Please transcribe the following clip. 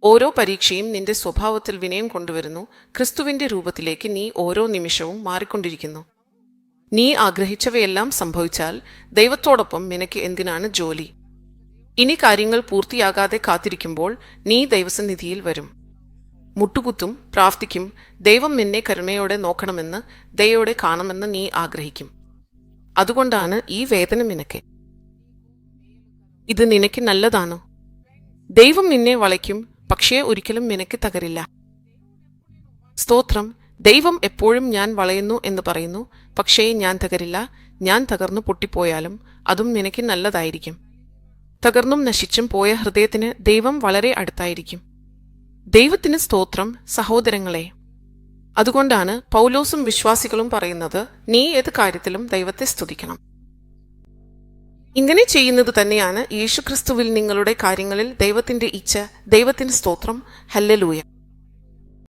ഓരോ പരീക്ഷയും നിന്റെ സ്വഭാവത്തിൽ വിനയം കൊണ്ടുവരുന്നു. ക്രിസ്തുവിന്റെ രൂപത്തിലേക്ക് നീ ഓരോ നിമിഷവും മാറിക്കൊണ്ടിരിക്കുന്നു. നീ ആഗ്രഹിച്ചവയെല്ലാം സംഭവിച്ചാൽ ദൈവത്തോടൊപ്പം നിനക്ക് എന്തിനാണ് ജോലി? ഇനി കാര്യങ്ങൾ പൂർത്തിയാകാതെ കാത്തിരിക്കുമ്പോൾ നീ ദൈവസന്നിധിയിൽ വരും. മുട്ടുകുത്തും, പ്രാർത്ഥിക്കും. ദൈവം നിന്നെ കരുണയോടെ നോക്കണമെന്ന്, ദയോടെ കാണുമെന്ന് നീ ആഗ്രഹിക്കും. അതുകൊണ്ടാണ് ഈ വേദന നിനക്ക്. ഇത് നിനക്ക് നല്ലതാണോ? ദൈവം നിന്നെ വളയ്ക്കും, പക്ഷേ ഒരിക്കലും നിനക്ക് തകരില്ല. സ്തോത്രം. ദൈവം എപ്പോഴും ഞാൻ വളയുന്നു എന്ന് പറയുന്നു, പക്ഷേ ഞാൻ തകരില്ല. ഞാൻ തകർന്നു പൊട്ടിപ്പോയാലും അതും നിനക്ക് നല്ലതായിരിക്കും. തകർന്നും നശിച്ചും പോയ ഹൃദയത്തിന് ദൈവം വളരെ അടുത്തായിരിക്കും. ദൈവത്തിന് സ്തോത്രം സഹോദരങ്ങളെ. അതുകൊണ്ടാണ് പൗലോസും വിശ്വാസികളും പറയുന്നത്, നീ ഏത് കാര്യത്തിലും ദൈവത്തെ സ്തുതിക്കണം. ഇങ്ങനെ ചെയ്യുന്നത് തന്നെയാണ് യേശുക്രിസ്തുവിൽ നിങ്ങളുടെ കാര്യങ്ങളിൽ ദൈവത്തിന്റെ ഇച്ഛ. ദൈവത്തിന് സ്തോത്രം. ഹല്ലേലൂയ.